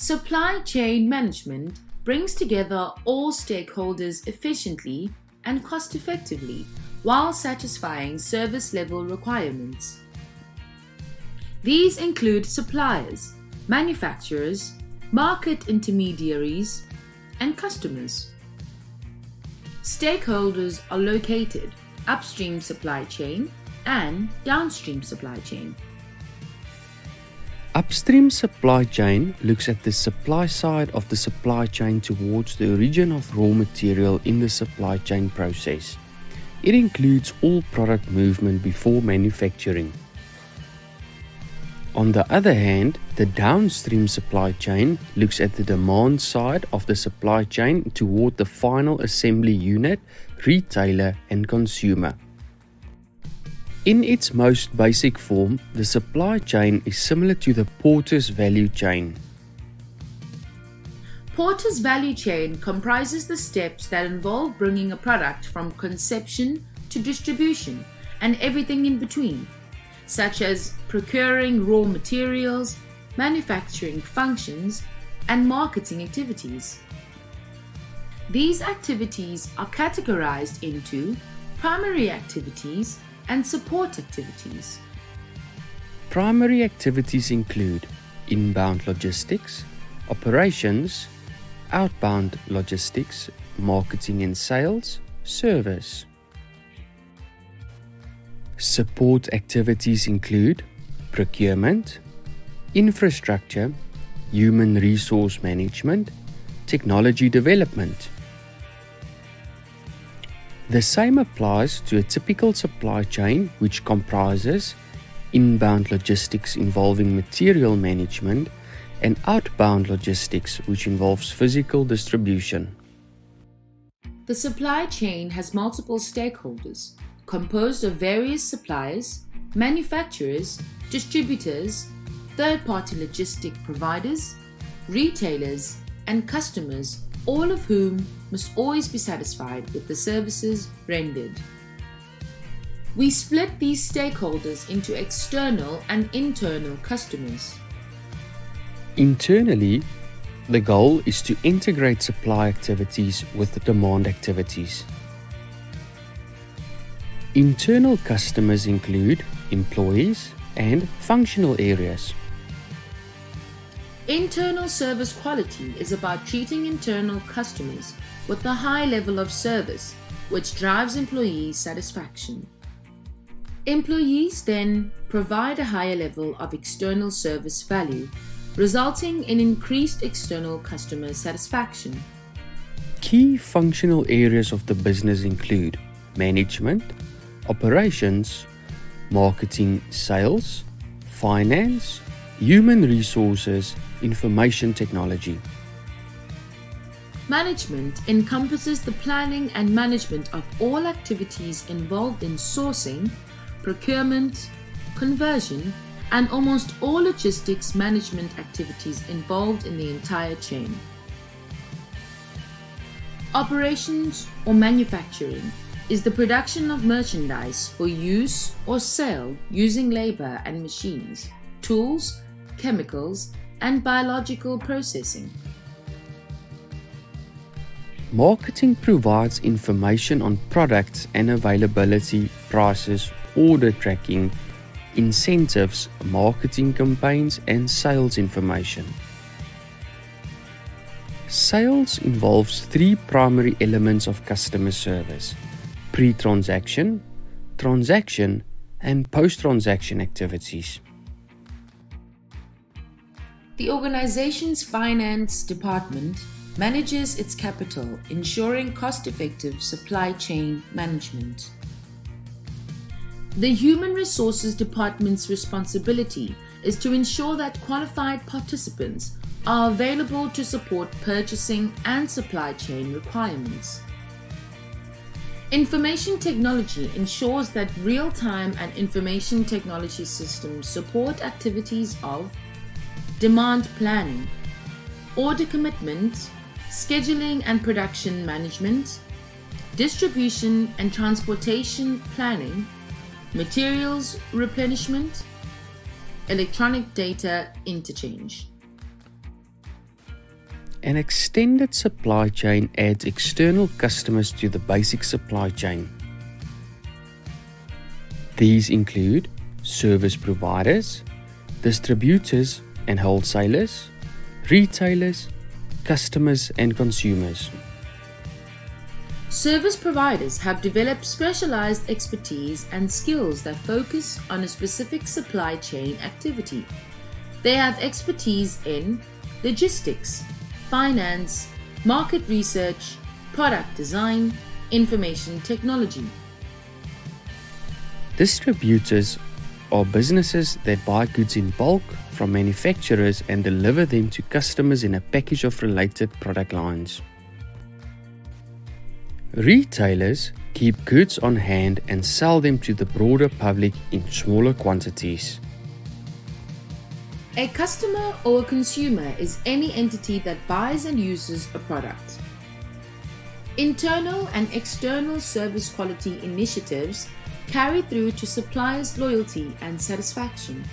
Supply chain management brings together all stakeholders efficiently and cost effectively while satisfying service level requirements. These include suppliers, manufacturers, market intermediaries, and customers. Stakeholders are located upstream supply chain and downstream supply chain. Upstream supply chain looks at the supply side of the supply chain towards the origin of raw material in the supply chain process. It includes all product movement before manufacturing. On the other hand, the downstream supply chain looks at the demand side of the supply chain toward the final assembly unit, retailer, and consumer. In its most basic form, the supply chain is similar to the Porter's value chain. Porter's value chain comprises the steps that involve bringing a product from conception to distribution and everything in between, such as procuring raw materials, manufacturing functions, and marketing activities. These activities are categorized into primary activities and support activities. Primary activities include inbound logistics, operations, outbound logistics, marketing and sales, service. Support activities include procurement, infrastructure, human resource management, technology development. The same applies to a typical supply chain, which comprises inbound logistics involving material management and outbound logistics, which involves physical distribution. The supply chain has multiple stakeholders composed of various suppliers, manufacturers, distributors, third-party logistic providers, retailers, and customers, all of whom must always be satisfied with the services rendered. We split these stakeholders into external and internal customers. Internally, the goal is to integrate supply activities with the demand activities. Internal customers include employees and functional areas. Internal service quality is about treating internal customers with a high level of service, which drives employee satisfaction. Employees then provide a higher level of external service value, resulting in increased external customer satisfaction. Key functional areas of the business include management, operations, marketing, sales, finance, human resources, information technology. Management encompasses the planning and management of all activities involved in sourcing, procurement, conversion, and almost all logistics management activities involved in the entire chain. Operations or manufacturing is the production of merchandise for use or sale using labor and machines, tools, chemicals, and biological processing. Marketing provides information on products and availability, prices, order tracking, incentives, marketing campaigns, and sales information. Sales involves three primary elements of customer service: pre-transaction, transaction, and post-transaction activities. The organization's finance department manages its capital, ensuring cost-effective supply chain management. The Human Resources Department's responsibility is to ensure that qualified participants are available to support purchasing and supply chain requirements. Information technology ensures that real-time and information technology systems support activities of demand planning, order commitment, scheduling and production management, distribution and transportation planning, materials replenishment, electronic data interchange. An extended supply chain adds external customers to the basic supply chain. These include service providers, distributors and wholesalers, retailers, customers and consumers. Service providers have developed specialized expertise and skills that focus on a specific supply chain activity. They have expertise in logistics, finance, market research, product design, information technology. Distributors are businesses that buy goods in bulk from manufacturers and deliver them to customers in a package of related product lines. Retailers keep goods on hand and sell them to the broader public in smaller quantities. A customer or a consumer is any entity that buys and uses a product. Internal and external service quality initiatives carry through to suppliers' loyalty and satisfaction.